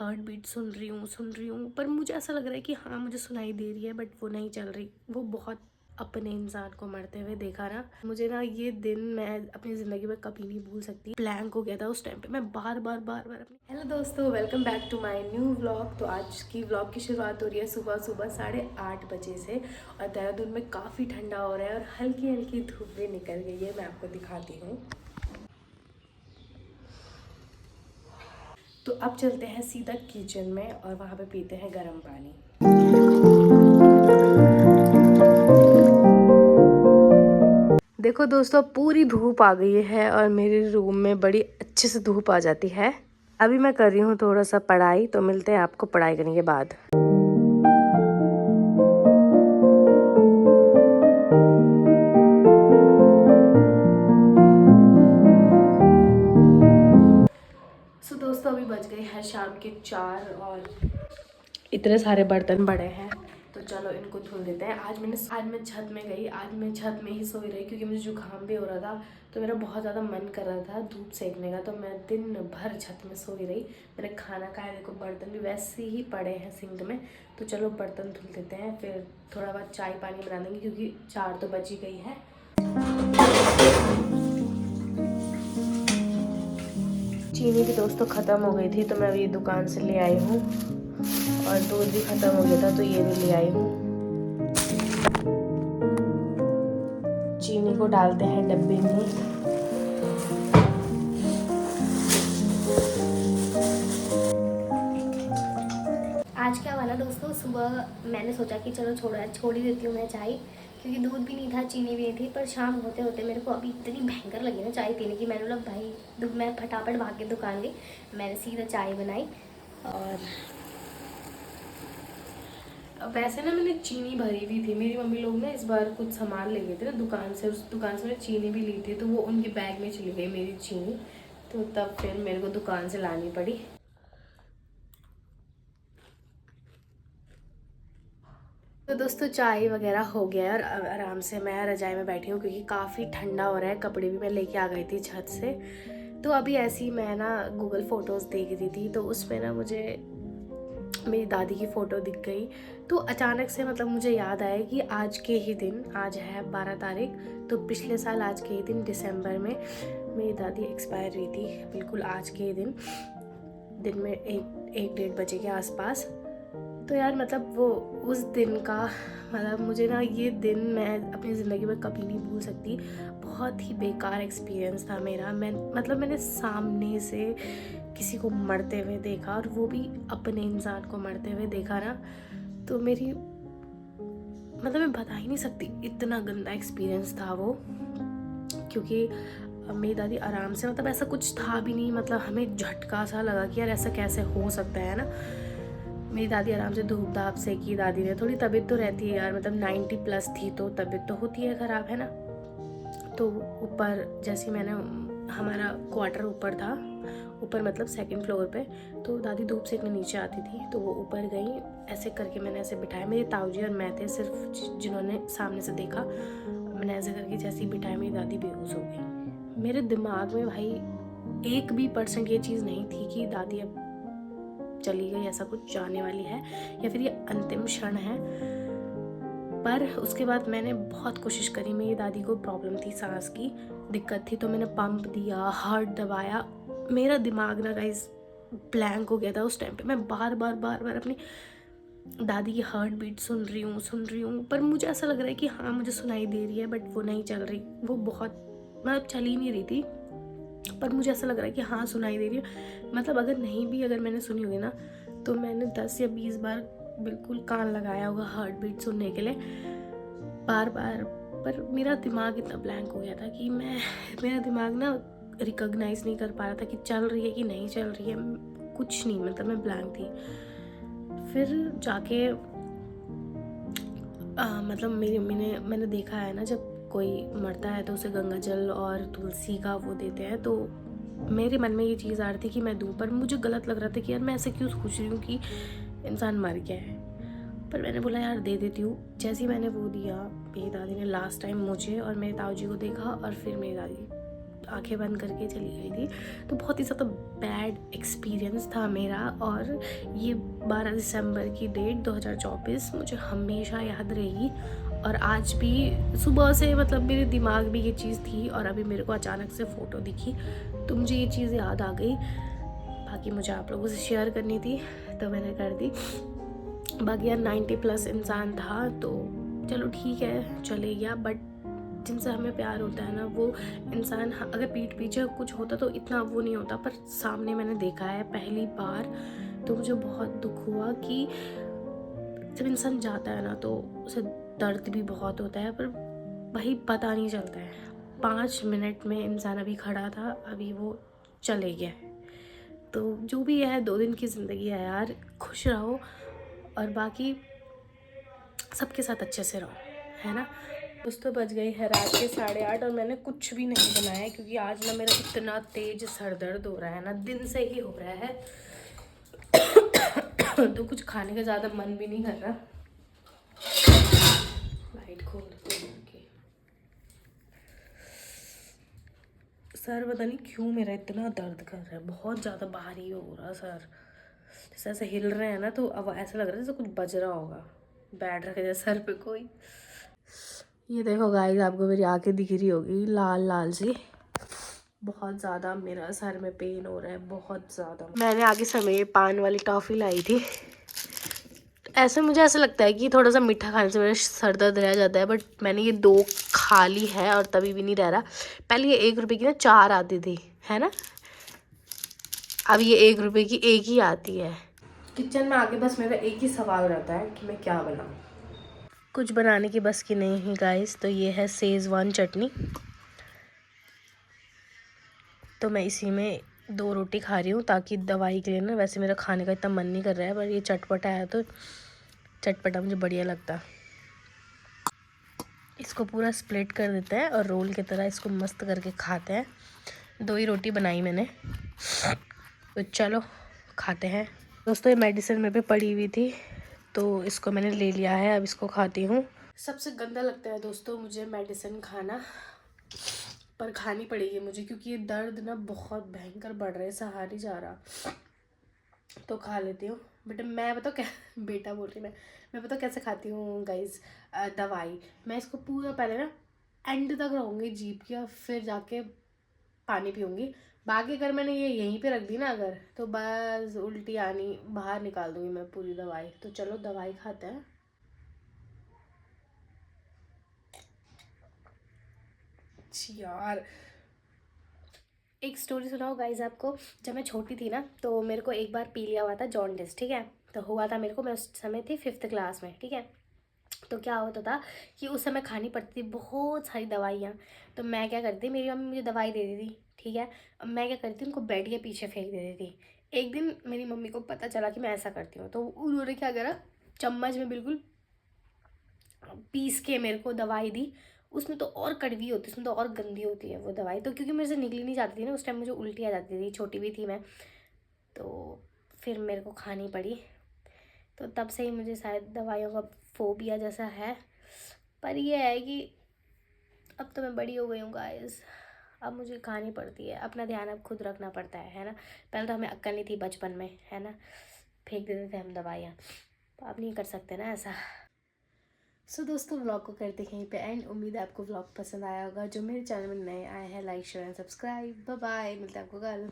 Heart beat सुन रही हूँ, पर मुझे ऐसा लग रहा है कि हाँ मुझे सुनाई दे रही है, बट वो नहीं चल रही। वो बहुत अपने इंसान को मरते हुए देखा ना, मुझे ना ये दिन मैं अपनी ज़िंदगी में कभी नहीं भूल सकती। ब्लैंक हो गया था उस टाइम पे। मैं बार बार अपनी हेलो दोस्तों, welcome back to my new vlog. तो आज की व्लॉग की शुरुआत हो रही है सुबह सुबह 8:30 बजे से, और देहरादून में काफ़ी ठंडा हो रहा है और हल्की हल्की धूप भी निकल गई है। मैं आपको दिखाती हूँ। तो अब चलते हैं सीधा किचन में और वहाँ पे पीते हैं गर्म पानी। देखो दोस्तों, पूरी धूप आ गई है और मेरे रूम में बड़ी अच्छे से धूप आ जाती है। अभी मैं कर रही हूँ थोड़ा सा पढ़ाई, तो मिलते हैं आपको पढ़ाई करने के बाद। सो दोस्तों, अभी बज गए हैं शाम के 4 और इतने सारे बर्तन पड़े हैं, तो चलो इनको धुल देते हैं। आज मैं छत में गई। आज मैं छत में ही सोई रही क्योंकि मुझे जुकाम भी हो रहा था, तो मेरा बहुत ज़्यादा मन कर रहा था धूप सेकने का, तो मैं दिन भर छत में सोई रही। मैंने खाना खाया। देखो बर्तन भी वैसे ही पड़े हैं सिंक में, तो चलो बर्तन धुल देते हैं, फिर थोड़ा बहुत चाय पानी बना देंगे क्योंकि 4 तो बज ही गई है। चीनी भी दोस्तों ख़त्म हो गई थी, तो मैं अभी दुकान से ले आई हूँ, और दूध भी ख़त्म हो गया था, तो ये भी ले आई हूँ। चीनी को डालते हैं डब्बे में। आज क्या हुआ ना दोस्तों, सुबह मैंने सोचा कि चलो छोड़ ही देती हूँ मैं चाय, क्योंकि दूध भी नहीं था, चीनी भी नहीं थी। पर शाम होते होते मेरे को अभी इतनी भयंकर लगी ना चाय पीने की, मैंने बोला भाई मैं फटाफट भाग के दुकान गई। मैंने सीधा चाय बनाई। और वैसे ना मैंने चीनी भरी हुई थी। मेरी मम्मी लोग ना इस बार कुछ सामान ले गए थे ना दुकान से, उस दुकान से मैंने चीनी भी ली थी, तो वो उनके बैग में चली गई मेरी चीनी, तो तब फिर मेरे को दुकान से लानी पड़ी। तो दोस्तों, चाय वगैरह हो गया है और आराम से मैं रजाई में बैठी हूँ क्योंकि काफ़ी ठंडा हो रहा है। कपड़े भी मैं लेके आ गई थी छत से। तो अभी ऐसे ही मैं ना गूगल फ़ोटोज़ देख रही थी, तो उसमें ना मुझे मेरी दादी की फ़ोटो दिख गई। तो अचानक से मतलब मुझे याद आया कि आज के ही दिन, आज है 12 तारीख, तो पिछले साल आज के ही दिन दिसंबर में मेरी दादी एक्सपायर हुई थी। बिल्कुल आज के ही दिन में 1-1:30 बजे के आसपास। तो यार मतलब वो उस दिन का मतलब मुझे ना ये दिन मैं अपनी ज़िंदगी में कभी नहीं भूल सकती। बहुत ही बेकार एक्सपीरियंस था मेरा। मैंने सामने से किसी को मरते हुए देखा, और वो भी अपने इंसान को मरते हुए देखा ना, तो मेरी मतलब मैं बता ही नहीं सकती, इतना गंदा एक्सपीरियंस था वो। क्योंकि मेरी दादी आराम से, मतलब ऐसा कुछ था भी नहीं, मतलब हमें झटका सा लगा कि यार ऐसा कैसे हो सकता है ना। मेरी दादी आराम से धूप धाप से की। दादी ने थोड़ी तबीयत तो रहती है यार, मतलब 90+ थी, तो तबीयत तो होती है ख़राब, है ना। तो ऊपर जैसे मैंने, हमारा क्वार्टर ऊपर था, ऊपर मतलब 2nd फ्लोर पे, तो दादी धूप सेकने नीचे आती थी, तो वो ऊपर गई। ऐसे करके मैंने ऐसे बिठाया, मेरे ताऊजी और मैं थे सिर्फ जिन्होंने सामने से देखा। मैंने ऐसे करके जैसे ही बिठाया, मेरी दादी बेहोश हो गई। मेरे दिमाग में भाई 1% ये चीज़ नहीं थी कि दादी अब चली गई, ऐसा कुछ जाने वाली है, या फिर ये अंतिम क्षण है। पर उसके बाद मैंने बहुत कोशिश करी। मेरी दादी को प्रॉब्लम थी, सांस की दिक्कत थी, तो मैंने पंप दिया, हार्ट दबाया। मेरा दिमाग ना गाइस ब्लैंक हो गया था उस टाइम पे। मैं बार बार अपनी दादी की हार्ट बीट सुन रही हूँ, पर मुझे ऐसा लग रहा है कि हाँ मुझे सुनाई दे रही है, बट वो नहीं चल रही। वो बहुत मतलब चल ही नहीं रही थी, पर मुझे ऐसा लग रहा है कि हाँ सुनाई दे रही है। मतलब अगर मैंने सुनी होगी ना, तो मैंने 10 या 20 बार बिल्कुल कान लगाया होगा हार्ट बीट सुनने के लिए, बार बार। पर मेरा दिमाग इतना ब्लैंक हो गया था कि मेरा दिमाग ना रिकॉग्नाइज नहीं कर पा रहा था कि चल रही है कि नहीं चल रही है, कुछ नहीं, मतलब मैं ब्लैंक थी। फिर जाके मतलब मेरी मम्मी ने, मैंने देखा है ना, जब कोई मरता है तो उसे गंगा जल और तुलसी का वो देते हैं, तो मेरे मन में ये चीज़ आ रही थी कि मैं दूँ, पर मुझे गलत लग रहा था कि यार मैं ऐसे क्यों सोच रही हूँ कि इंसान मर गया है। पर मैंने बोला यार दे देती हूँ। जैसे ही मैंने वो दिया, मेरी दादी ने लास्ट टाइम मुझे और मेरे ताऊ जी को देखा, और फिर मेरी दादी आंखें बंद करके चली गई थी। तो बहुत ही ज़्यादा बैड एक्सपीरियंस था मेरा। और ये 12 दिसंबर की डेट 2024 मुझे हमेशा याद रहेगी। और आज भी सुबह से मतलब मेरे दिमाग में ये चीज़ थी, और अभी मेरे को अचानक से फ़ोटो दिखी तो मुझे ये चीज़ याद आ गई। बाकी मुझे आप लोगों से शेयर करनी थी तो मैंने कर दी। बाकी यार 90+ इंसान था तो चलो ठीक है, चले गया। बट जिनसे हमें प्यार होता है ना, वो इंसान अगर पीठ पीछे कुछ होता तो इतना वो नहीं होता, पर सामने मैंने देखा है पहली बार तो मुझे बहुत दुख हुआ कि जब इंसान जाता है ना तो उसे दर्द भी बहुत होता है, पर वही पता नहीं चलता है। 5 मिनट में इंसान अभी खड़ा था, अभी वो चले गया। तो जो भी है 2 दिन की ज़िंदगी है यार, खुश रहो और बाकी सबके साथ अच्छे से रहो, है ना। दोस्तों बज गई है रात के 8:30 और मैंने कुछ भी नहीं बनाया क्योंकि आज ना मेरा इतना तेज सर दर्द हो रहा है ना, दिन से ही हो रहा है। तो कुछ खाने का ज़्यादा मन भी नहीं कर रहा। लाइट खोल देती हूँ उनकी। सर पता नहीं क्यों मेरा इतना दर्द कर रहा है, बहुत ज़्यादा भारी हो रहा सर। जैसे ऐसे हिल रहे हैं ना तो अब ऐसा लग रहा है जैसे कुछ बज रहा होगा, बैठ रखे जैसे सर पे कोई। ये देखो गाइस, आपको मेरी आंखें दिख रही होगी लाल लाल सी। बहुत ज़्यादा मेरा सर में पेन हो रहा है, बहुत ज़्यादा। मैंने आगे समय पान वाली टॉफ़ी लाई थी। ऐसे मुझे ऐसा लगता है कि थोड़ा सा मीठा खाने से मेरा सर दर्द रह जाता है, बट मैंने ये 2 खा ली है और तभी भी नहीं रह रहा। पहले ये 1 रुपये की ना 4 आती थी, है ना। अब ये 1 रुपये की 1 ही आती है। किचन में आके बस मेरा एक ही सवाल रहता है कि मैं क्या बनाऊँ। कुछ बनाने की बस की नहीं है गाइस। तो ये है शेज़वान चटनी, तो मैं इसी में 2 रोटी खा रही हूँ ताकि दवाई के लिए ना, वैसे मेरा खाने का इतना मन नहीं कर रहा है, पर ये चटपटा है तो चटपटा मुझे बढ़िया लगता है। इसको पूरा स्प्लिट कर देते हैं और रोल की तरह इसको मस्त करके खाते हैं। 2 ही रोटी बनाई मैंने, तो चलो खाते हैं। दोस्तों ये मेडिसिन मेरे पे पड़ी हुई थी तो इसको मैंने ले लिया है, अब इसको खाती हूँ। सबसे गंदा लगता है दोस्तों मुझे मेडिसिन खाना, पर खानी पड़ेगी मुझे क्योंकि ये दर्द ना बहुत भयंकर बढ़ रहा है, सहार ही जा रहा। तो खा लेती हूँ। बट मैं बताओ क्या बेटा बोल रही मैं बताओ कैसे खाती हूँ गाइज दवाई। मैं इसको पूरा पहले ना एंड तक रहूँगी जीभ की और फिर जाके पानी पीऊँगी। बाकी अगर मैंने ये यहीं पे रख दी ना अगर, तो बस उल्टी आनी बाहर निकाल दूँगी मैं पूरी दवाई। तो चलो दवाई खाते हैं। यार एक स्टोरी सुनाओ गाइज आपको। जब मैं छोटी थी ना तो मेरे को एक बार पी लिया हुआ था जॉन्डिस, ठीक है। तो हुआ था मेरे को, मैं उस समय थी 5th क्लास में, ठीक है। तो क्या होता था कि उस समय खानी पड़ती थी बहुत सारी दवाइयाँ। तो मैं क्या करती, मेरी मम्मी मुझे दवाई दे दी थी, ठीक है। अब मैं क्या करती उनको बेड के पीछे फेंक देती थी। एक दिन मेरी मम्मी को पता चला कि मैं ऐसा करती हूँ, तो उन्होंने क्या करा, चम्मच में बिल्कुल पीस के मेरे को दवाई दी। उसमें तो और कड़वी होती है, उसमें तो और गंदी होती है वो दवाई। तो क्योंकि मेरे से निकली नहीं जाती थी ना उस टाइम, मुझे उल्टी आ जाती थी, छोटी भी थी मैं, तो फिर मेरे को खानी पड़ी। तो तब से ही मुझे शायद दवाइयों का फोबिया जैसा है। पर ये है कि अब तो मैं बड़ी हो गई हूँ गाइस, अब मुझे खानी पड़ती है। अपना ध्यान अब खुद रखना पड़ता है ना। पहले तो हमें अक्ल नहीं थी बचपन में, है ना, फेंक देते थे हम दवाइयाँ। तो अब नहीं कर सकते ना ऐसा। सो दोस्तों व्लॉग को करते हैं यहीं पे एंड। उम्मीद है आपको व्लॉग पसंद आया होगा। जो मेरे चैनल में नए आए हैं like share and subscribe. Bye bye, मिलते हैं आपको कल।